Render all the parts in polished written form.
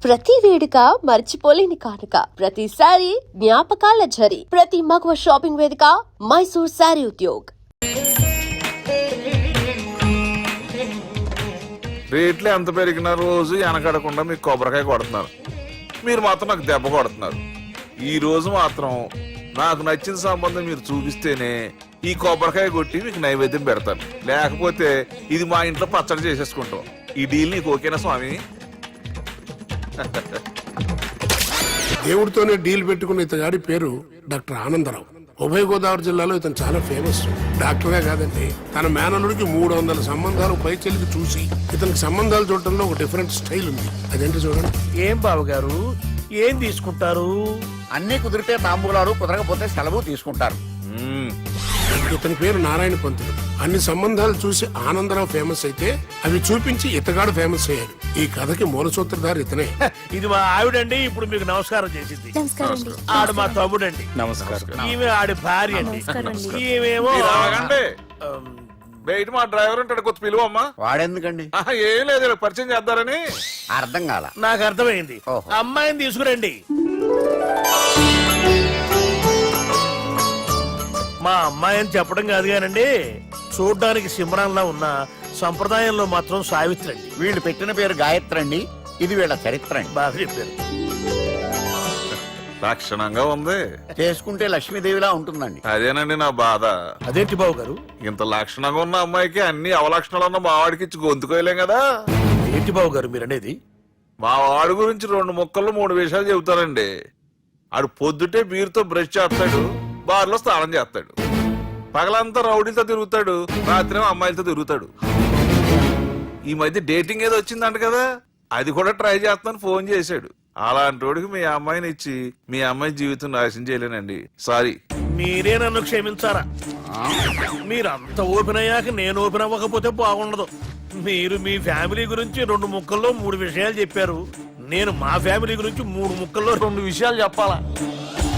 ప్రతి వేడుక మర్చిపోలేని కానుక, ప్రతిసారి జ్ఞాపకాల ఝరి, ప్రతి మగువ షాపింగ్ వేదిక మైసూర్ శారీ ఉద్యోగ్. రేట్లు ఎంత పెరిగిన రోజు వెనకడకుండా మీకు కొబ్బరికాయ కొడుతున్నారు, మీరు మాత్రం నాకు దెబ్బ కొడుతున్నారు. ఈ రోజు మాత్రం నాకు నచ్చిన సంబంధం మీరు చూపిస్తేనే ఈ కొబ్బరికాయ కొట్టి మీకు నైవేద్యం పెడతాను, లేకపోతే ఇది మా ఇంట్లో పచ్చడి చేసేసుకుంటాం. ఈ డీల్ నీకు ఓకేనా స్వామి? దేవుడితోనే డీల్ పెట్టుకున్న ఇతగాడి పేరు డాక్టర్ ఆనందరావు. ఉభయ గోదావరి జిల్లాలో ఇతను చాలా ఫేమస్. డాక్టర్గా కాదండి, తన మేనలుడికి 300 సంబంధాలు పైచెలికి చూసి ఇతనికి సంబంధాలు చూడటంలో ఒక డిఫరెంట్ స్టైల్ ఉంది. అదేంటి చూడండి. ఏం బాబు గారు, ఏం తీసుకుంటారు? అన్ని కుదిరితే తాంబూలాలు, కుదరకపోతే సెలవు తీసుకుంటారు. ఇతని పేరు నారాయణ పంతులు. అన్ని సంబంధాలు చూసి ఆనందరావు ఫేమస్ అయితే అవి చూపించి ఇతగాడు ఫేమస్ అయ్యాడు. ఈ కథకి మూల సూత్రధారి ఇతనే. ఇది మా ఆవిడండి, ఇప్పుడు మీకు నమస్కారం చేసింది. ఆడు మా తమ్ముడండి. నమస్కారం. ఈమె ఆడి భార్య అండి. ఈమెమో బయట మా డ్రైవర్ ఉంటాడు, కొత్త పిలువమ్మా. వాడెందుకండి? ఏం లేదు, పరిచయం చేద్దారని. అర్థం కాల. నాకు అర్థమైంది. ఓహో. అమ్మాయిని తీసుకురండి. మా అమ్మాయి అని చెప్పడం కాదు కానండి, చూడ్డానికి సింహరాన్లా ఉన్న సంప్రదాయంలో మాత్రం సావిత్రి అండి. వీళ్ళు పెట్టిన పేరు గాయత్రి అండి. ఇది వీళ్ళ చరిత్ర అండి. బాగా చెప్పారు. లక్షణంగా ఉంది, చేసుకుంటే లక్ష్మీదేవిలా ఉంటుందండి. అదేనండి నా బాధ. అదేంటి బాబు గారు? ఇంత లక్షణంగా ఉన్న అమ్మాయికి అన్ని అవలక్షణాలు ఉన్న మా వాడికి ఇచ్చి గొంతుకోయలేం కదా. ఏంటి బాబు గారు మీరు అనేది? మా వాడి గురించి 2 ముక్కల్లో 3 విషయాలు చెబుతానండి. ఆడు పొద్దుటే బీరుతో బ్రష్ చేస్తాడు, బార్లో స్నానం చేస్తాడు, పగలంతా రౌడీలతో తిరుగుతాడు, రాత్రి అమ్మాయిలతో తిరుగుతాడు. ఈ మధ్య డేటింగ్ ఏదో వచ్చిందంట కదా, అది కూడా ట్రై చేస్తాను ఫోన్ చేశాడు. అలాంటి వాడికి మీ అమ్మాయిని ఇచ్చి మీ అమ్మాయి జీవితం నాశనం చేయలేనండి. సారీ. మీరే నన్ను క్షమించారా? మీరంత ఓపెన్ అయ్యాక నేను ఓపెన్ అవ్వకపోతే బాగుండదు. మీరు మీ ఫ్యామిలీ గురించి 2 ముక్కల్లో 3 విషయాలు చెప్పారు. నేను మా ఫ్యామిలీ గురించి 3 ముక్కల్లో 2 విషయాలు చెప్పాలా?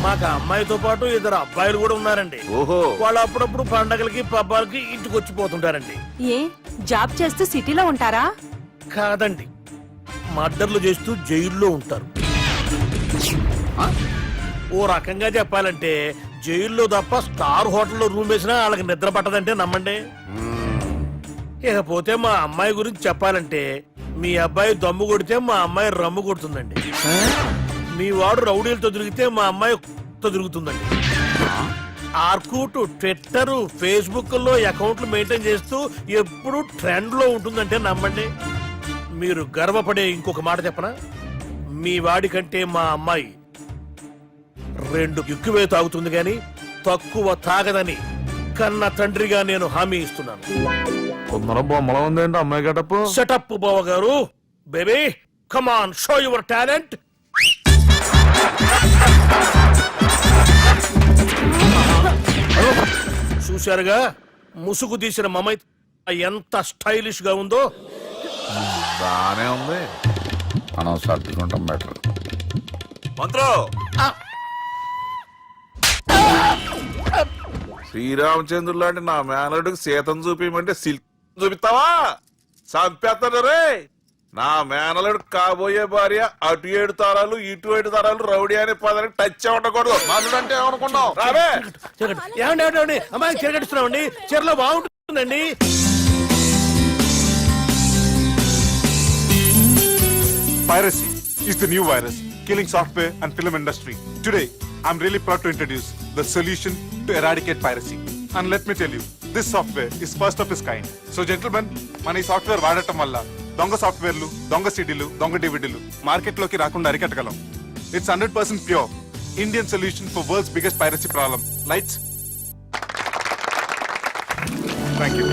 మాకు అమ్మాయితో పాటు 2 అబ్బాయిలు కూడా ఉన్నారండి. ఓహో. వాళ్ళు అప్పుడప్పుడు పండగలకి పబ్బాలకి ఇంటికి వచ్చిపోతుంటారండి. ఏ జాబ్ చేస్తూ సిటీలో ఉంటారా? కాదండి, మర్డర్లు చేస్తూ జైల్లో ఉంటారు. ఓ రకంగా చెప్పాలంటే జైల్లో తప్ప స్టార్ హోటల్లో రూమ్ వేసినా వాళ్ళకి నిద్ర పట్టదంటే నమ్మండి. ఇకపోతే మా అమ్మాయి గురించి చెప్పాలంటే మీ అబ్బాయి దమ్ము కొడితే మా అమ్మాయి రమ్ము కొడుతుందండి. మీ వాడు రౌడీలతో తిరిగితే మా అమ్మాయి తిరుగుతుందండి. ఆర్కూట్, ట్విట్టర్, ఫేస్బుక్ లో అకౌంట్లు మెయింటైన్ చేస్తూ ఎప్పుడు ట్రెండ్ లో ఉంటుందంటే నమ్మండి. మీరు గర్వపడే ఇంకొక మాట చెప్పనా? మీ వాడి కంటే మా అమ్మాయి 2 ఎక్కువే తాగుతుంది గాని తక్కువ తాగదని కన్న తండ్రిగా నేను హామీ ఇస్తున్నాను. కొందరు బొమ్మలో ఉందేంటి అమ్మాయి గడప? సెటప్ బావ గారు. Baby come on, show your talent. చూశారుగా, ముసుగు తీసిన మమై ఎంత స్టైలిష్ గా ఉందో. బానే ఉంది. మనం సర్దుకుంటాం బెటర్. మంత్రో, శ్రీరామచంద్రుడు లాంటి నా మేనరుడికి సీతను చూపించమంటే సిల్క్ చూపిస్తావా? చంపేస్తాడు రే. నా మేనలుడు కాబోయే భార్య అటు 7 తారాలు ఇటు 7 తారాలు రౌడీ అనే పదానికి టచ్ ఉండకూడదు. మనడు అంటే ఏమనుకున్నావు? రావే. ఏమండి అమ్మాయి చిరగడుస్తున్నామండి, చీరలో బాగుంటుందండి. Piracy is the new virus killing software and film industry. Today, I'm really proud to introduce the solution to eradicate piracy. And let me tell you, this software is first of its kind. So gentlemen, మన ఈ software వాడటం వల్ల దొంగ సాఫ్ట్వేర్లు, దొంగ సీడీలు, దొంగ డివిడీలు మార్కెట్లోకి రాకుండా అరికట్టగలం. It's 100% pure Indian solution for world's biggest piracy problem. Lights. Thank you.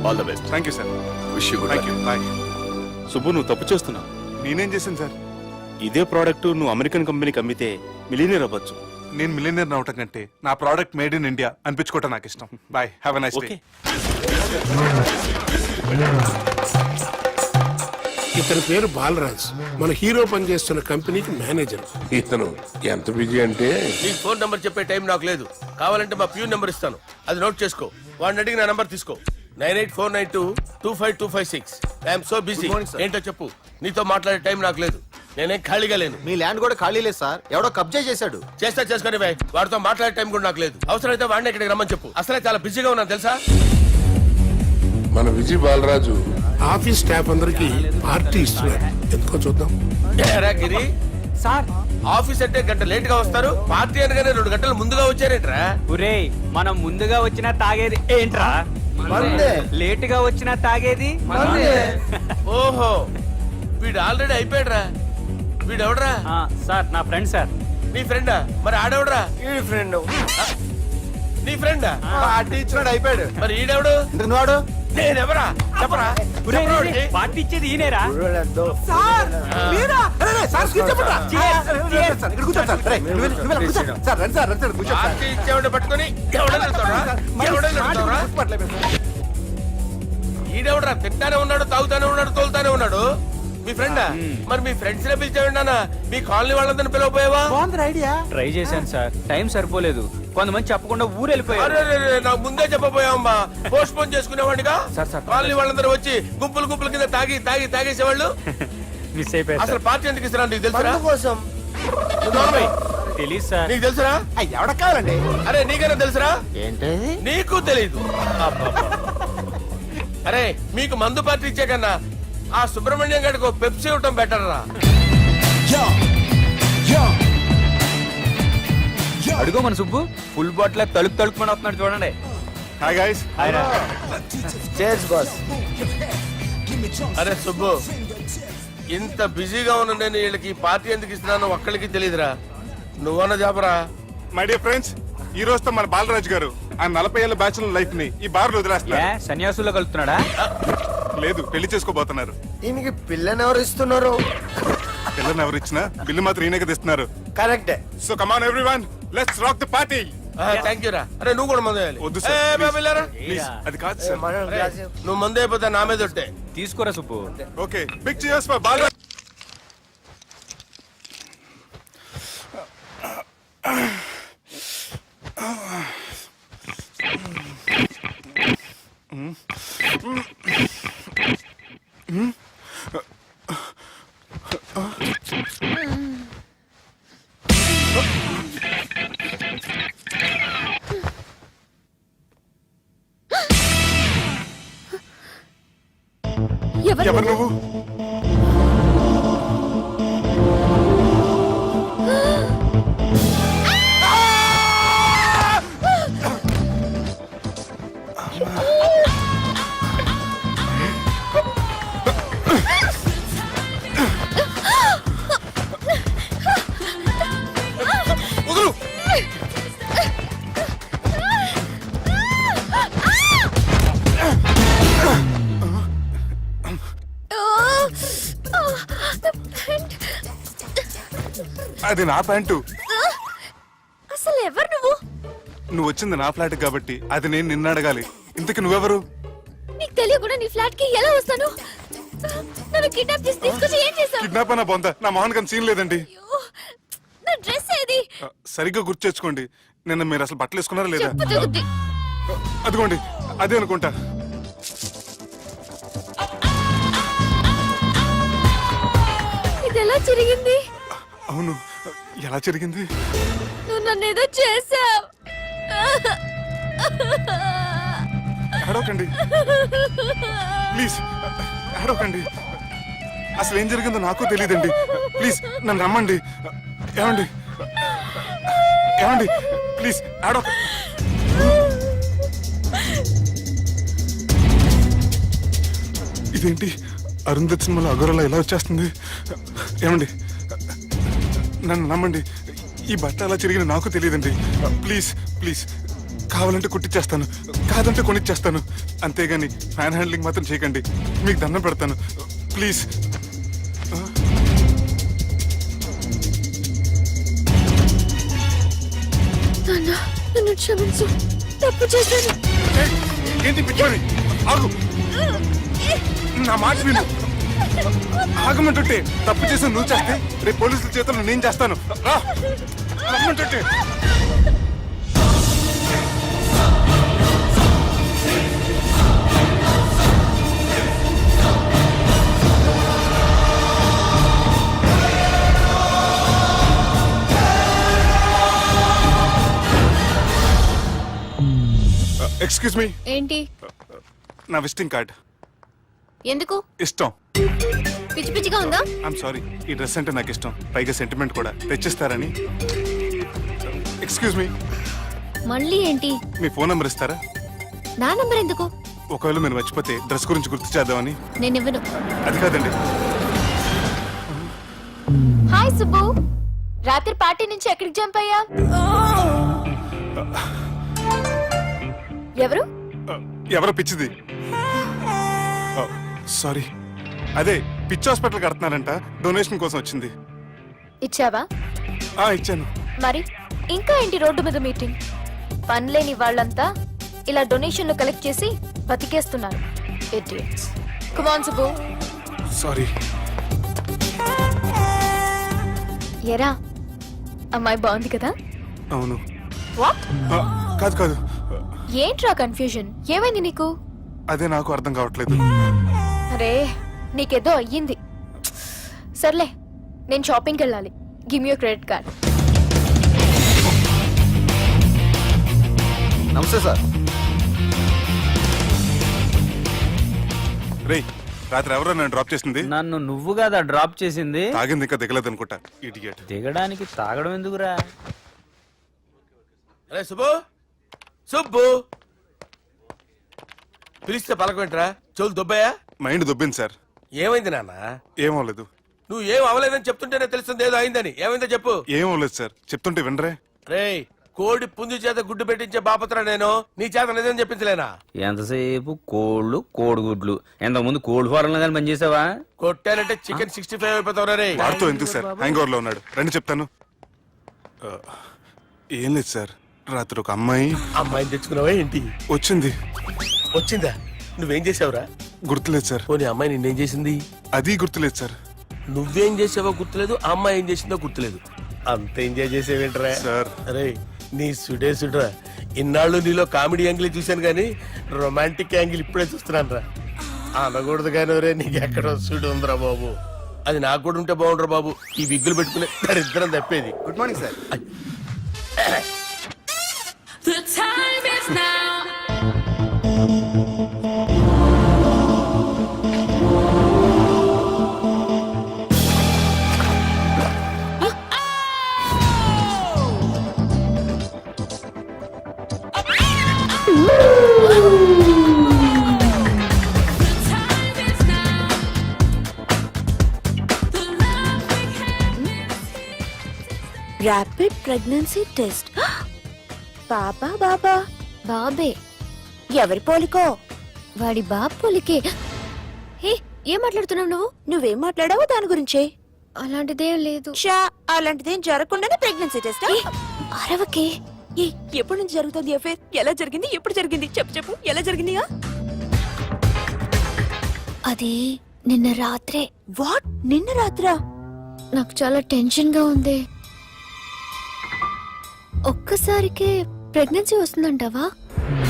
All the best. Thank you, sir. Wish you good Thank you. Bye. Subbu, నువ్వు తప్పు చేస్తున్నావు. నేనేం చేశాను సార్? ఇదే ప్రోడక్ట్ నువ్వు అమెరికన్ కంపెనీకి అమ్మితే మిలియనీర్ అవ్వచ్చు. నేను మిలియనర్ అవటం కంటే నా ప్రోడక్ట్ మేడ్ ఇన్ ఇండియా అనిపించుకోవటం నాకు ఇష్టం. Bye, have a nice day. Okay. ఇతని పేరు బాలరాజ్. మన హీరో పనిచేస్తున్న కంపెనీకి మేనేజర్. ఇతను ఎంత బిజీ అంటే నీకు ఫోన్ నంబర్ చెప్పే టైం నాకు లేదు. కావాలంటే మా ప్యూన్ నెంబర్ ఇస్తాను, అది నోట్ చేసుకో. వాడిని అడిగి నా నంబర్ తీసుకో. 9849225256. I'm so busy. ఏంటో చెప్పు. నీతో మాట్లాడే టైం నాకు లేదు. నేనేం ఖాళీగా లేను. మీ ల్యాండ్ కూడా ఖాళీ లేదు సార్, ఎవడో కబ్జా చేశాడు. చేస్తా చేసుకుని బాయ్. వాడితో మాట్లాడే టైం కూడా నాకు లేదు. అవసరమైతే వాడిని ఇక్కడికి రమ్మని చెప్పు. అసలే చాలా బిజీగా ఉన్నాను తెలుసా. మన విజయ్ బాలరాజు ఆఫీస్ స్టాఫ్ అందరికి పార్టీ ఇస్తున్నాడు, ఎందుకో చూద్దాం. ఏరా గిరి సార్ ఆఫీస్ అంటే గంట లేట్ గా వస్తారు, పార్టీ అనగానే 2 గంటలు ముందుగా వచ్చారేంట్రా? ఒరే మనం ముందుగా వచ్చినా తాగేది ఏంట్రా? లేట్ గా వచ్చినా తాగేది ఓహో వీడు ఆల్రెడీ అయిపోయాడురా. వీడెవడరా? సార్ నా ఫ్రెండ్ సార్. నీ ఫ్రెండా? మరి ఆడెవడరా? ఈ ఫ్రెండ్ నీ ఫ్రెండా? పార్టీ ఇచ్చినాడు, అయిపోయాడు. మరి ఈడెవడు? ఇంతకు నువ్వాడు నేనెవరా? చెప్పరా? చెప్పరా వాడికి? పార్టీ ఇచ్చేది ఈనేరా? పార్టీ ఇచ్చేవాడిని పట్టుకొని ఎవడని అడుగుతావురా? ఎవడని అడుగుతావురా? ఈడెవడరా? తింటానే ఉన్నాడు, తాగుతానే ఉన్నాడు, తోలుతానే ఉన్నాడు. మీ ఫ్రెండా? మరి మీ ఫ్రెండ్స్ నే పిలిచేవాడి నాన్న. మీ కాలనీ వాళ్ళందరినీ పిలవపోయావా? ట్రై చేశాను సార్, టైం సరిపోలేదు. కొంతమంది చెప్పకుండా ఊరు వెళ్ళిపోయారు. అరే నాకు ముందే చెప్పపోయావమ్మా. పోస్ట్ పోన్ చేసుకునేవాడిగా. సార్. కాలనీ వాళ్ళందరూ వచ్చి గుంపులు గుంపుల కింద తాగేసేవాళ్ళు. మిస్ అయిపోయారు అసలు పార్టీ ఎందుకు ఇస్తున్నా నీకు తెలుసురా? కోసం తెలీదు సార్. నీకు తెలుసురా? ఎవడ కావాలండి? అరే నీకైనా తెలుసురా? ఏంటి నీకు తెలీదు. అరే మీకు మందు పార్టీ ఇచ్చే కన్నా ఆ సుబ్రహ్మణ్యం గారికి పెప్సీ ఇవ్వటం బెటర్ రా. అడుగో మన సుబ్బు ఫుల్ బాటిల్ తలుపుమని వస్తున్నాడు చూడండి. Hi guys. Chairs boss. అరే సుబ్బు ఇంత బిజీగా ఉన్న నేను వీళ్ళకి పార్టీ ఎందుకు ఇస్తున్నాను ఒక్కడికి తెలియదురా. నువ్వన్న చెప్పరా. మై డియర్ ఫ్రెండ్స్, ఈ రోజుతో మన బాలరాజు గారు ఆ 40 ఏళ్ల బ్యాచులర్ లైఫ్ ని ఈ బార్ లో వదిలేస్తున్నారు. సన్యాసుల్లో కలుపుతున్నాడా? లేదు, పెళ్లి చేసుకోబోతున్నారు. ఈయనకి పిల్లని ఎవరు ఇస్తున్నారు? పిల్లని ఎవరు ఇచ్చినా బిల్లు మాత్రం ఈయనకే తెస్తున్నారు. కరెక్టే. So come on everyone, let's rock the party. Thank you రా. అరే నువ్వు కూడా మందు వేయాలి. వద్దు ఏ, సార్, బాబు వెళ్ళారా? ప్లీజ్. అది కాదు సార్. అరే, నువ్వు మందు అయిపోతే నా మీద ఒట్టే. తీసుకోరా Subbu. Okay, big cheers for Balraj. ఎవరు నువ్వు? అది నా ప్యాంటు. అసలు ఎవరు నువ్వు? నువ్వు వచ్చింది నా ఫ్లాట్ కాబట్టి అది నేను నిన్ను అడగాలి. ఇంతకు నువ్వెవరు? నీకు తెలియకుండా నీ ఫ్లాట్ కి ఎలా వస్తాను? నన్ను కిడ్నాప్ చేసి తీసుకొచ్చి ఏం చేసావు? కిడ్నాప్ అన్న బొంద, నా మోహన్ కన్ సీన్ లేదండి. నా డ్రెస్ ఏది? సరిగ్గా గుర్తు తెచ్చుకోండి. నిన్న మీరు అసలు బట్టలు వేసుకున్నారా లేదా? చెప్పు తెగుద్ది. అదిగోండి, అదే అనుకుంటా. ఇది ఎలా జరిగింది? అవును, ఎలా జరిగింది? నువ్వు నన్ను ఏదో చేసావు. ఏడవకండి ప్లీజ్, ఏడవకండి. అసలు ఏం జరిగిందో నాకు తెలియదండి. ప్లీజ్ నన్ను రమ్మండి. ఏమండి ఏమండి ప్లీజ్ ఏడవ. ఇదేంటి అరుంధతి సినిమాలో అగోరలా ఎలా వచ్చేస్తుంది? ఏమండి నన్ను నమ్మండి, ఈ బట్ట అలా చిరిగిన నాకు తెలియదండి. ప్లీజ్ ప్లీజ్, కావాలంటే కుట్టిచ్చేస్తాను, కాదంటే కొనిచ్చేస్తాను. అంతేగాని ఫ్యాన్ హ్యాండ్లింగ్ మాత్రం చేయకండి, మీకు దండం పెడతాను ప్లీజ్. నన్ను క్షమించు, తప్పు చేశాను. ఏంటి పిచ్చోని? ఆగు, నా మాట విను. ఆగమంటుంటే తప్పు చేసి నువ్వు చేస్తే రేపు పోలీసుల చేతుల్లో నేను చేస్తాను. రా రమ్మంటుంటే. ఎక్స్క్యూజ్ మీ, ఏంటి? నా విజిటింగ్ కార్డ్. ఎందుకు? ఇష్టం. పిచ్చి పిచ్చిగా ఉందా? ఐఎమ్ సారీ, ఈ డ్రెస్ అంటే నాకు ఇష్టం, పైగా సెంటిమెంట్ కూడా. తెచ్చిస్తారని. ఎక్స్క్యూజ్ మీ, మళ్ళీ ఏంటి? మీ ఫోన్ నెంబర్ ఇస్తారా? నా నంబర్ ఎందుకు? ఒకవేళ మీరు మర్చిపోతే డ్రెస్ గురించి గుర్తు చేద్దామని. నేను ఇవ్వను. అది కాదండి. హాయ్ సుబ్బు, రాత్రి పార్టీ నుంచి ఎక్కడికి జంప్ అయ్యా? ఎవరు? ఎవరో పిచ్చిది. సారీ, అదే పిచ్చి హాస్పిటల్ కడుతున్నారంట, డొనేషన్ కోసం వచ్చింది. ఇచ్చావా? ఇచ్చాను. మరి ఇంకా ఏంటి రోడ్డు మీద మీటింగ్? పనిలేని వాళ్ళంతా ఇలా డొనేషన్లు కలెక్ట్ చేసి బతికేస్తున్నారు. Idiots. Come on, Subbu. Sorry. ఎరా, అమ్మాయి బాగుంది కదా? అవును. వాట్? కాదు కాదు, ఏంట్రా కన్ఫ్యూజన్? ఏమైంది నీకు? అదే నాకు అర్థం కావట్లేదు. అరే, నీకేదో అయ్యింది. సర్లే, నేను షాపింగ్కి వెళ్ళాలి. Give me your credit card. నమస్తే సార్. రేయ్, రాత్రి ఎవరో నన్ను డ్రాప్ చేసింది? నన్ను నువ్వు కదా డ్రాప్ చేసింది. తాగింది ఇంకా దిగలేదు అనుకుంటా. ఇడియట్. దిగడానికి తాగడం ఎందుకురా? అరే సుబ్బు, సుబ్బు పిలిస్తే పలకమేంట్రా? చెవులు దుబ్బయ్యా? Mind దొబ్బింది sir. ఏమైంది నాన్న? ఏమవలేదు. నువ్వు ఏం అవలేదని చెప్తుంటేనే తెలుస్తుంది ఏదో అయిందని. ఏమైందో చెప్పు. ఏమవలేదు సార్, చెప్తుంటే వినరే. రేయ్, కోడి పుంజు చేత గుడ్డు పెట్టించే బాపత్ర నేను. నీ చేత నిజం చెప్పించలేనా? ఎంతసేపు కోళ్ళు కోడిగుడ్లు. ఎంతకుముందు కోడి ఫారంలో కానీ పనిచేసావా? కొట్టానంటే చికెన్ 65 అయిపోతావు రే. వాడుతూ ఎందుకు సార్, హ్యాంగ్ ఓవర్ లో ఉన్నాడు. రండి చెప్తాను. ఏం లేదు సార్, రాత్రి ఒక అమ్మాయిని తెచ్చుకున్నావా ఏంటి? వచ్చింది. వచ్చిందా? నువ్వేం చేసావురా? గుర్తులేదు సార్. పోనీ అమ్మాయి నిన్నేం చేసింది? అది గుర్తులేదు సార్. నువ్వేం చేసావో గుర్తులేదు, ఆ అమ్మాయి ఏం చేసిందో గుర్తులేదు. అంత ఎంజాయ్ చేసేవేంట్రా సార్? అరే, నీ సుడే సుడ్రా. ఇన్నాళ్ళు నీలో కామెడీ యాంగిల్ చూశాను కానీ రొమాంటిక్ యాంగిల్ ఇప్పుడే చూస్తున్నాను రా. అనకూడదు కానీ రే, నీకు ఎక్కడో సుడు ఉందిరా బాబు. అది నాకు కూడా ఉంటే బాగుండ్రా బాబు. ఈ విగ్గులు పెట్టుకునే దరిద్రం తప్పేది. Good morning sir. The time is now. Rapid pregnancy test. బాబా బాబా బాబే. ఎవరి పోలికో? వాడి బాబు పోలికే. హే, ఏం మాట్లాడుతున్నావు నువ్వు? నువ్వేం మాట్లాడావో దాని గురించే. అలాంటిదేం లేదు. అలాంటిదేం జరగకుండానే ప్రెగ్నెన్సీ టెస్ట్? అరవకే. ఎప్పటి నుంచి జరుగుతుంది అఫేర్? ఎలా జరిగింది? ఎప్పుడు జరిగింది? చెప్పు చెప్పు, ఎలా జరిగింది? అది నిన్న రాత్రే. వాట్? నిన్న రాత్రా? నాకు చాలా టెన్షన్ గా ఉంది. ఒక్కసారికే ప్రెగ్నెన్సీ వస్తుందంటావా?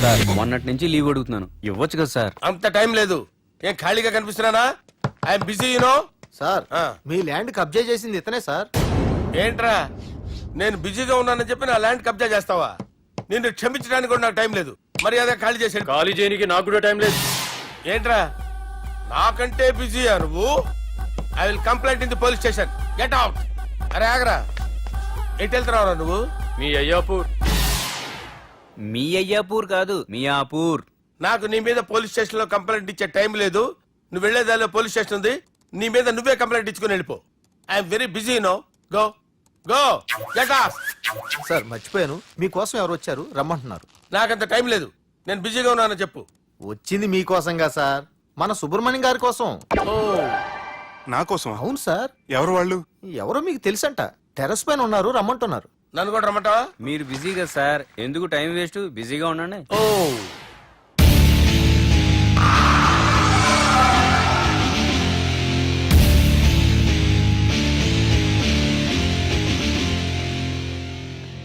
సార్, మొన్నటి నుంచి లీవ్ అడుగుతున్నాను, ఇవ్వచ్చు కదా సార్? అంత టైం లేదు. ఏం ఖాళీగా కనిపిస్తున్నానా? I'm busy you know. సార్, మీ ల్యాండ్ కబ్జా చేసింది ఇతనే సార్. ఏంట్రా, నేను బిజీగా ఉన్నానని చెప్పి నా ల్యాండ్ కబ్జా చేస్తావా? నిన్ను క్షమించడానికి కూడా నాకు టైం లేదు. మరి అదే ఖాళీ చేసాడు. ఖాళీ చేయడానికి నాకు కూడా టైం లేదు. ఏంట్రా, నాకంటే బిజీయా నువ్వు? I will complaint in the police station. Get out. అరే ఆగరా, ఎటు వెళ్తున్నావురా నువ్వు? మీ అయ్యాపూర్. మీ అయ్యాపూర్ కాదు, మియాపూర్. నాకు నీ మీద పోలీస్ స్టేషన్ లో కంప్లైంట్ ఇచ్చే టైం లేదు. నువ్వు వెళ్లేదాలో పోలీస్ స్టేషన్ ఉంది. నీ మీద నువ్వే కంప్లైంట్ ఇచ్చుకుని వెళ్ళిపో. I'm very busy no. Go go get off. Sir మర్చిపోయాను, మీకోసం ఎవరు వచ్చారు, రమ్మంటున్నారు. నాకంత టైం లేదు, నేను బిజీగా ఉన్నానని చెప్పు. వచ్చింది మీకోసంగా సార్, మన సుబ్రహ్మణ్యం గారి కోసం. ఓ, నా కోసం? అవును సార్. ఎవరు వాళ్ళు? ఎవరో మీకు తెలుసంట, టెర్రస్ పైన ఉన్నారు, రమ్మంటున్నారు. నన్ను కూడా రమ్మంటావా? మీరు బిజీగా సార్, ఎందుకు టైం వేస్ట్? బిజీగా ఉండండి. ఓ,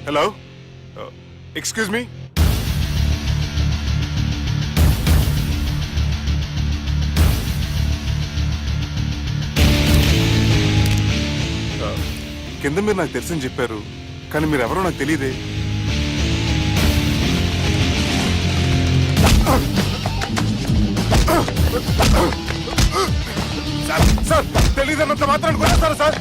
హలో, ఎక్స్క్యూజ్ మీ. కింద మీరు నాకు తెలుసని చెప్పారు, కానీ మీరు ఎవరో నాకు తెలియదే. సార్ తెలీదన్నంత మాత్రాన్ని కొనేస్తారా సార్?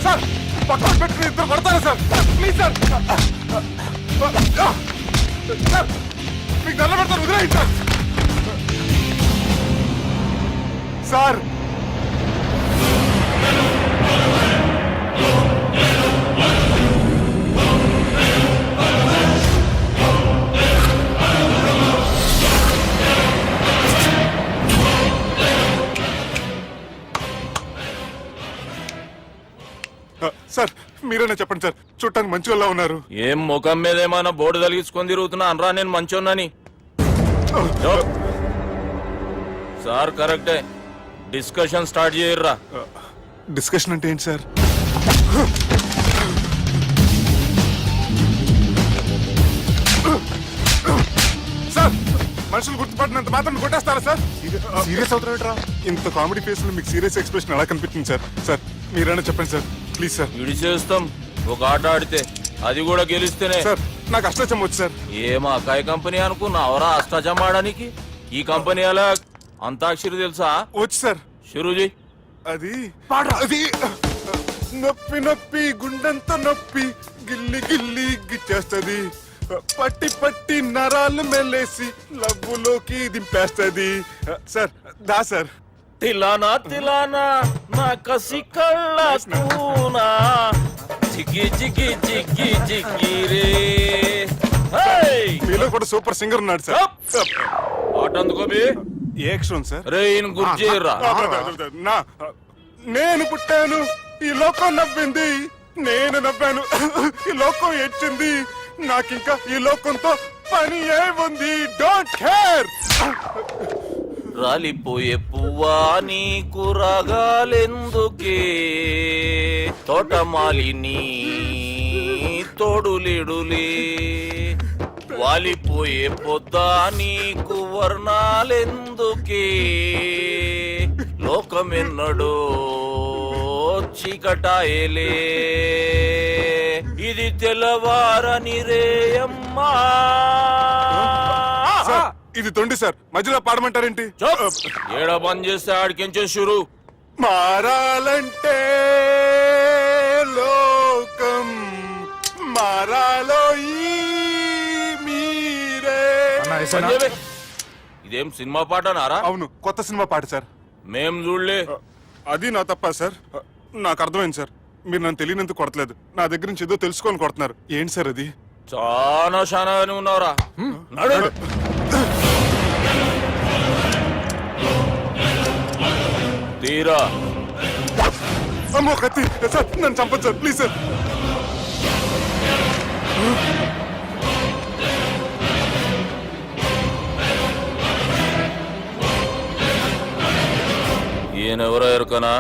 సార్ పక్కన పెట్టుకుని ఇద్దరు పడతారా సార్? Please sir. సార్ మీకు దండ పెడతారు, వదిలేయండి సార్. సార్ సార్ మీరైనా చెప్పండి సార్, చూడటానికి మంచి వాళ్ళ ఉన్నారు. ఏం ముఖం మీద ఏమైనా బోర్డు తలిగించుకొని తిరుగుతున్నా అనరా నేను మంచోన్నాని. సార్ కరెక్టే, డిస్కషన్ స్టార్ట్ చేయర్రా. డిస్కషన్ అంటే ఏంటి సార్? సార్ మనుషులు గుర్తుపడినంత మాత్రం కొట్టేస్తారా సార్? సీరియస్ అవుతారా? ఇంత కామెడీ ఫేస్ లో మీకు సీరియస్ ఎక్స్ప్రెషన్ ఎలా కనిపిస్తుంది సార్? సార్ మీరైనా చెప్పండి సార్, ప్లీజ్ సార్. ఇడి చేస్తాం ఒక ఆట ఆడితే, అది కూడా గెలిస్తేనే. సార్ నాకు అష్టాచం వచ్చు సార్. ఏం అకాయ కంపెనీ అనుకున్నావరా అష్టాచం ఆడడానికి? ఈ కంపెనీ అలా అంతాక్షరి తెలుసా? వచ్చు సార్. షురూజీ. అది అది నొప్పి నొప్పి గుండెంత నొప్పి గిల్లి గిల్లి గిచ్చేస్తది, పట్టి పట్టి నరాలు మెల్లేసి లవ్వులోకి దింపేస్తది. సార్ దా సార్. తిలానా తిలానా నా కసి కళ్ళ కూనా జిగి జిగి జిగి జిగి రే. మీలో కూడా సూపర్ సింగర్ ఉన్నాడు సార్. ఆట అందుకోబి ఏ అక్షరం సార్? రే ఈయన గుర్తు చేయరా. నా నేను పుట్టాను, ఈ లోకం నవ్వింది, నేను నవ్వాను, ఈ లోకం ఏడ్చింది, నాకింకా ఈ లోకంతో పని ఏముంది? Don't care. రాలిపోయే పువ్వా నీకు రాగాలెందుకే, తోటమాలిని తోడులిడులే, వాలిపోయే పొద్దా నీకు వర్ణాలెందుకే, లోకమెన్నడో చీకటాయలే, ఇది తెల్లవారని రేయమ్మా. సార్, ఇది తొండి సార్, మధ్యలో పాడమంటారేంటి? ఏడా బంద్ చేస్తే ఆడికించే షురు. మారాలంటే లోకం మారాలో ఈ మీరే. ఇదేం సినిమా పాట నారా? అవును, కొత్త సినిమా పాట సార్. మేం చూడలే. అది నా తప్ప సార్. నాకు అర్థమైంది సార్, మీరు నన్ను తెలియనందుకు కొడతలేదు, నా దగ్గర నుంచి ఏదో తెలుసుకొని కొడుతున్నారు. ఏంటి సార్ అది? చాలా శానాగానే ఉన్నావురా. నడు. తీరా. అమ్మో కత్తి సార్, నన్ను చంపదు సార్, ప్లీజ్ సార్. ఈయనెవరో ఎరుకనా?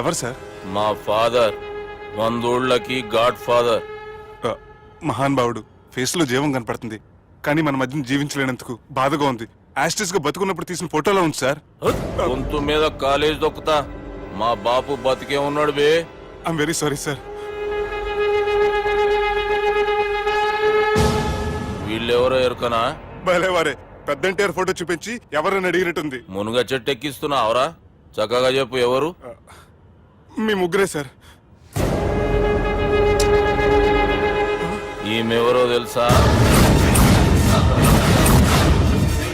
ఎవరు సార్? మా ఫాదర్, 100 గాడ్ ఫాదర్. మహాన్ భావుడు. ఫేస్ లో జీవం కనపడుతుంది, కానీ మన మధ్యన జీవించలేనందుకు బాధగా ఉంది. యాస్టిస్ గా బతుకున్నప్పుడు తీసిన ఫోటోలో ఉంది సార్. గొంతు మీద కాలేజ్ దొక్కుతా. మా బాపు బతికే ఉన్నాడు బే. I'm very sorry sir. వీళ్ళెవరో ఎరుకనా? భలేవారే, పెద్ద ఎన్టీఆర్ ఫోటో చూపించి ఎవరని అడిగినట్టుంది. మునుగ చెట్టు ఎక్కిస్తున్నావురా? చక్కగా చెప్పు ఎవరు? మీ ముగ్గురే సార్. ఈమెవరో తెలుసా?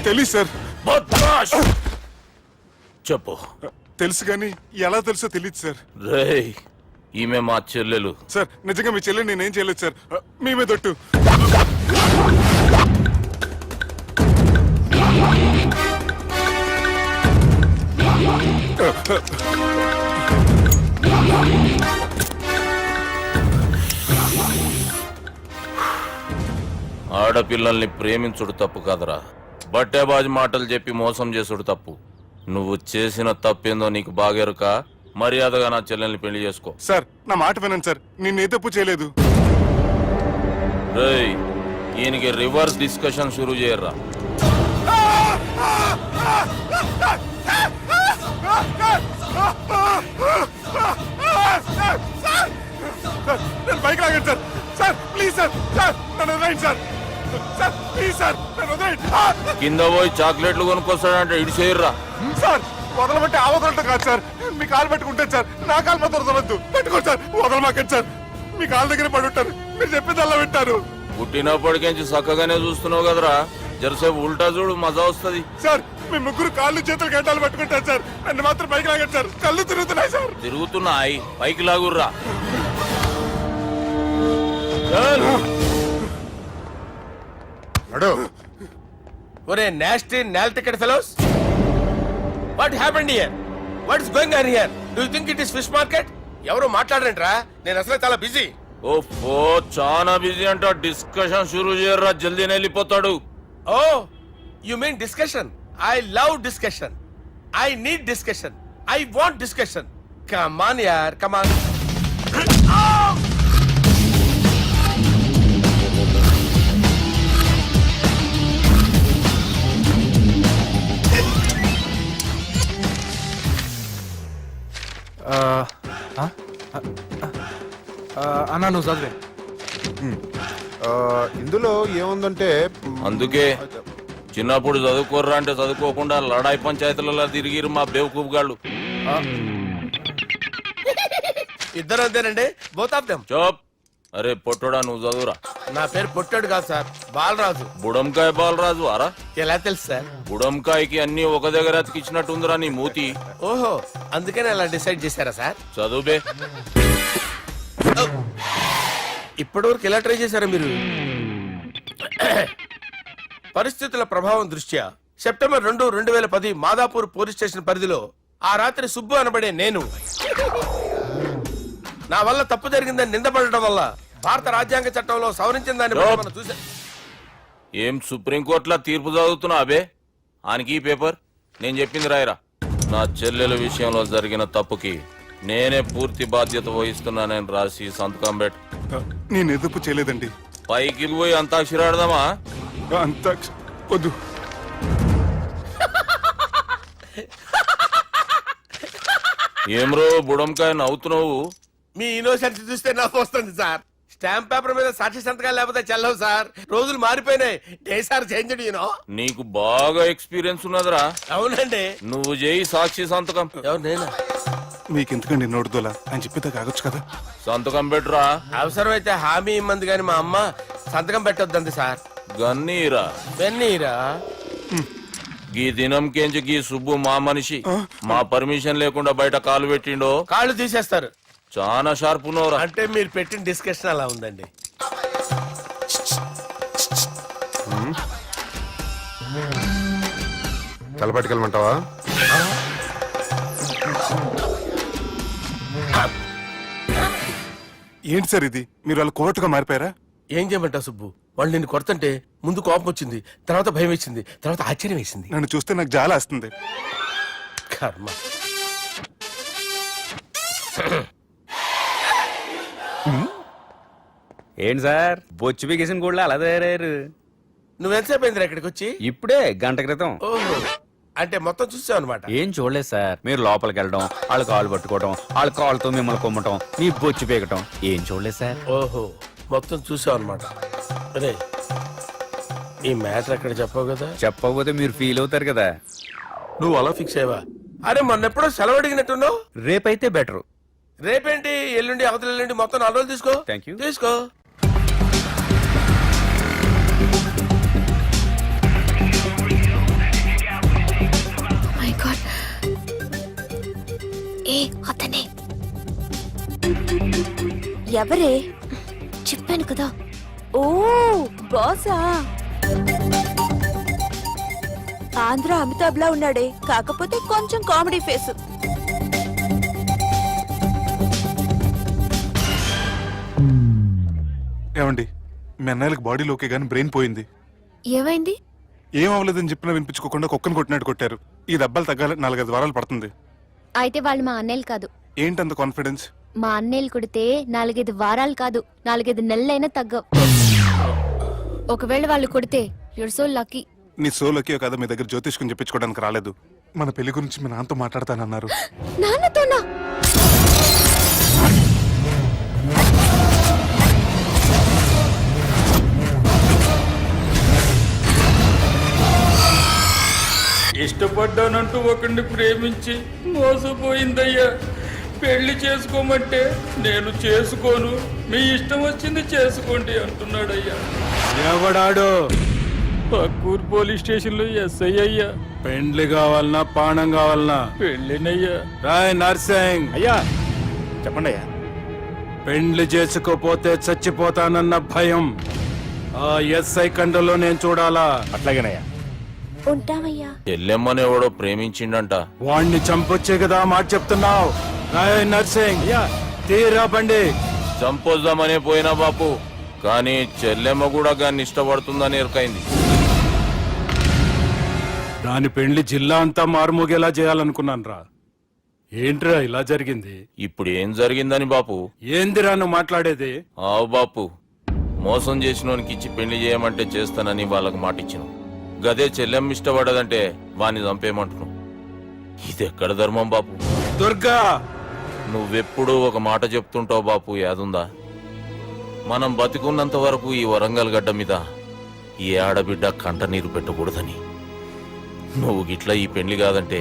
తెలీదు సార్. బద్మాష్! చెప్పు. తెలుసు కానీ ఎలా తెలుసో తెలియదు సార్. రేయ్, ఈమె మా చెల్లెలు. సార్ నిజంగా మీ చెల్లెని నేనేం చేయలేదు సార్, మీ మీద ఒట్టు. ఆడపిల్లల్ని ప్రేమించుడు తప్పు కాదురా, బట్టేబాజు మాటలు చెప్పి మోసం చేసుడు తప్పు. నువ్వు చేసిన తప్పేందో నీకు బాగెరుక. మర్యాదగా నా చెల్లెల్ని పెళ్లి చేసుకో. సార్ నా మాట వినండి సార్, నేనే తప్పు చేయలేదు. రేయ్, ఈయనకి రివర్స్ డిస్కషన్ షురూ చేయర్రా. నేను బైక్ లాగండి sir. Sir please sir, sir నన్ను వదిలేయండి సార్. సార్ ప్లీజ్ సార్ నన్ను వదిలేయండి. కింద పోయి చాక్లెట్లు కొనుక్కొస్తాడంటే ఇటు చేయర్రా. సార్ వదలమంటే ఆ వదలటం కాదు సార్, మీ కాలు పెట్టుకుంటాను సార్, నా కాలు మాత్రం వదలవద్దు. పెట్టుకోండి సార్, వదలమాకండి సార్, మీ కాలు దగ్గర పడి ఉంటారు, మీరు చెప్పింది అలా వింటారు. పుట్టినప్పటికేంచి చక్కగానే చూస్తున్నావు కదరా, జరసేపు ఉల్టా చూడు మజా వస్తుంది. సార్ మీ ముగ్గురు కాళ్ళు చేతులు గంటలు పట్టుకుంటారు సార్, నన్ను మాత్రం పైకి లాగండి సార్, కళ్ళు తిరుగుతున్నాయి సార్. తిరుగుతున్నాయి పైకి లాగుర్రా. ఒరే నాస్టీ నాల్ ticket fellows, what happened here? What is going on here? Do you think it is fish market? ఎవరు మాట్లాడరంట్రా, నేను అసలే చాలా బిజీ. ఓ చాలా బిజీ అంట, డిస్కషన్ షురూ చేయర్రా, జల్దీనే వెళ్ళిపోతాడు. Oh you mean discussion? I love discussion, I need discussion, I want discussion. Come on యార్, కమ్ ఆన్. అన్నా నువ్వు చదివే. ఇందులో ఏముందంటే అందుకే చిన్నప్పుడు చదువుకోర్రా అంటే చదువుకోకుండా లడాయి పంచాయతీలలో తిరిగిరు మా బేవకూఫ్ గాళ్ళు. ఇద్దరు అంతేనండి, బోత్ ఆఫ్ దెమ్. చోప్. అరే పొట్టోడా నువ్వు చదువురా. నా పేరు పొట్టాడు కాదు సార్, బాలరాజు. బుడంకాయ బాలరాజు అరా? ఎలా తెలుసు సార్? బుడంకాయకి అన్ని ఒక దగ్గర అతికిచ్చినట్టుందిరా నీ మూతి. ఓహో, అందుకని అలా డిసైడ్ చేశారా సార్? చదువుబే. ఇప్పటి వరకు ఎలా ట్రై చేశారా మీరు? పరిస్థితుల ప్రభావం దృష్ట్యా సెప్టెంబర్ 2, 2010 మాదాపూర్ పోలీస్ స్టేషన్ పరిధిలో ఆ రాత్రి సుబ్బు అనబడే నేను నా వల్ల తప్పు జరిగిందని నిందపడటం వల్ల భారత రాజ్యాంగ చట్టంలో సవరించిన దాన్ని బట్టి మనం చూసా. ఏం సుప్రీంకోర్టులో తీర్పు చదువుతున్నా అబే? ఆనికి ఈ పేపర్ నేను చెప్పింది రాయరా. నా చెల్లెల విషయంలో జరిగిన తప్పుకి నేనే పూర్తి బాధ్యత వహిస్తున్నానని రాసి సంతకం పెట్టు. నేను ఎదుపు చేయలేదండి. పైకి పోయి అంతాక్షరి ఆడదామా? అంత వద్దు. ఏమ్రో బుడంకాయ నవ్వుతున్నావు? మీ ఇన్నోసెన్స్ చూస్తే నాకు వస్తుంది సార్. స్టాంప్ పేపర్ మీద సాక్షి సంతకాలు లేకపోతే చెల్లవు సార్. రోజులు మారిపోయినాయి, days are changed you know. నీకు బాగా ఎక్స్పీరియన్స్ ఉన్నదిరా. అవునండి. నువ్వు చేయి సాక్షి సంతకం. ఎవరు నేనా? మీకు ఎందుకండి నోడుదోలా, ఆయన చెప్పేదా కాగొచ్చు కదా. సంతకం పెట్టురా. అవసరమైతే హామీ ఇమ్మంది కానీ మా అమ్మ సంతకం పెట్టొద్దండి సార్. గన్నీరా వెన్నీరా? గీ దినంకేంచి గీ సుబ్బు మా మనిషి. మా పర్మిషన్ లేకుండా బయట కాలు పెట్టిండో కాళ్ళు తీసేస్తారు. చాలా షార్ప్ ఉన్నవరా. అంటే మీరు పెట్టిన డిస్కషన్ అలా ఉందండి. తలపట్టుకెళ్ళమంటావా? ఏంటి సార్ ఇది, మీరు వాళ్ళు కోర్టుగా మారిపోయారా? ఏం చేయమంటావు సుబ్బు? వాళ్ళు నిన్ను కొడుతుంటే ముందు కోపం వచ్చింది, తర్వాత భయం వేసింది, తర్వాత ఆశ్చర్యం వేసింది. నన్ను చూస్తే నాకు జాల వస్తుంది. కర్మ. ఏంటి సార్ బొచ్చు బిగేసిన కూడా అలా తయారయ్యారు? నువ్వెంతసేపు అయిందిరా ఇక్కడికి వచ్చి? ఇప్పుడే గంట క్రితం. ఓహో, అంటే మొత్తం చూసావు అనమాట. ఏం చూడలేదు సార్. మీరు లోపలికి వెళ్ళడం, వాళ్ళ కాళ్ళు పట్టుకోవడం, వాళ్ళ కాళ్ళతో మిమ్మల్ని కొమ్మటం, మీ బొచ్చు పీకటం ఏం చూడలేదు సార్. ఓహో, మొత్తం చూసావు అనమాట. అరే ఈ మ్యాటర్ అక్కడ చెప్పావు కదా. చెప్పకపోతే మీరు ఫీల్ అవుతారు కదా. నువ్వు అలా ఫిక్స్ అయ్యవా? అరే మొన్నెప్పుడో సెలవు అడిగినట్టున్నావు. రేపైతే బెటర్. రేపేంటి, ఎల్లుండి, అవతల ఎల్లుండి, మొత్తం 4 రోజులు తీసుకో. Thank you. తీసుకో. మై గాడ్, ఏ అతనే ఎవరే? చెప్పాను కదా. ఓ బాసా, ఆంధ్ర అమితాబ్ లా ఉన్నాడే, కాకపోతే కొంచెం కామెడీ ఫేస్. ఏమండి, మీ అన్నయ్యలకు బాడీలో ఓకే గానీ బ్రెయిన్ పోయింది. ఏమైంది? ఏం అవ్వలేదని చెప్పినా వినిపించుకోకుండా కుక్కను కొట్టినట్టు కొట్టారు. ఈ దెబ్బలు తగ్గాలి 4-5 వారాలు పడుతుంది. అయితే వాళ్ళు మా అన్నయ్యలు కాదు. ఏంటంత కాన్ఫిడెన్స్? మా అన్నయ్యలు కొడితే 4-5 వారాలు కాదు, 4-5 నెలలైనా తగ్గవు. ఒకవేళ వాళ్ళు కొడితే యూర్ సో లక్కీ. నీ సోలోకి కదా మీ దగ్గర జ్యోతిష్కుని చెప్పించుకోవడానికి రాలేదు. మన పెళ్లి గురించి మీ నాన్నతో మాట్లాడతానన్నారు. నాన్నతోనా? ఇష్టపడ్డానంటూ ఒకరిని ప్రేమించి మోసపోయిందయ్యా. పెళ్లి చేసుకోమంటే నేను చేసుకోను, మీ ఇష్టం వచ్చింది చేసుకోండి అంటున్నాడయ్యా. ఎవడాడు? పక్కూరు పోలీస్ స్టేషన్ లో ఎస్ఐ అయ్యా. పెండ్లి కావాలనా పానం కావాలనా? పెళ్ళినయ్యా. రాయ్ నర్సింగ్, అయ్యా చెప్పండి అయ్యా. పెండ్లి చేసుకోపోతే చచ్చిపోతానన్న భయం ఆ ఎస్ఐ కండలో నేను చూడాలా? అట్లాగేనయ్యా. ఉంటామయ్యా. ఎల్లెమ్మని ఎవడో ప్రేమించిండంట. వాణ్ణి చంపొచ్చే కదా మాట చెప్తున్నావు. రాయ్ నర్సింగ్, తీరా బండి. చంపొద్దామనే పోయినా బాపు, కానీ చెల్లెమ్మ కూడా గాన్ని ఇష్టపడుతుందని ఎరకైంది. దాని పెండ్లి జిల్లా అంతా మారుమోగేలా చేయాలనుకున్నాను రా. ఏంట్రా ఇలా జరిగింది? ఇప్పుడు ఏం జరిగిందని బాపు? ఏందిరా నువ్వు మాట్లాడేది? ఆవు బాపు, మోసం చేసినోనికి ఇచ్చి పెళ్లి చేయమంటే చేస్తానని వాళ్ళకు మాటిచ్చిన. గదే చెల్లెమ్మ ఇష్టపడదంటే వాణ్ణి చంపేయమంటున్నావు. ఇది ఎక్కడ ధర్మం బాపు? దుర్గా, నువ్వెప్పుడూ ఒక మాట చెప్తుంటావు బాపు, యాదుందా? మనం బతికున్నంత వరకు ఈ వరంగల్ గడ్డ మీద ఈ ఆడబిడ్డ కంట నీరు పెట్టకూడదని. నువ్వు గిట్లా ఈ పెళ్లి కాదంటే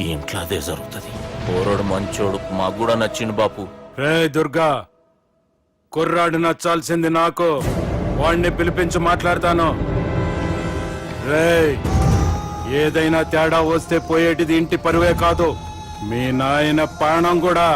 ఈ ఇంట్లో అదే జరుగుతుంది. పోరోడు మంచోడు, మాకు కూడా నచ్చిండు బాపు. రే దుర్గా, కుర్రాడు నచ్చాల్సింది నాకు. వాణ్ణి పిలిపించి మాట్లాడతాను. రే, ఏదైనా తేడా వస్తే పోయేటిది ఇంటి పరువే కాదు, మీ నాయన ప్రాణం కూడా.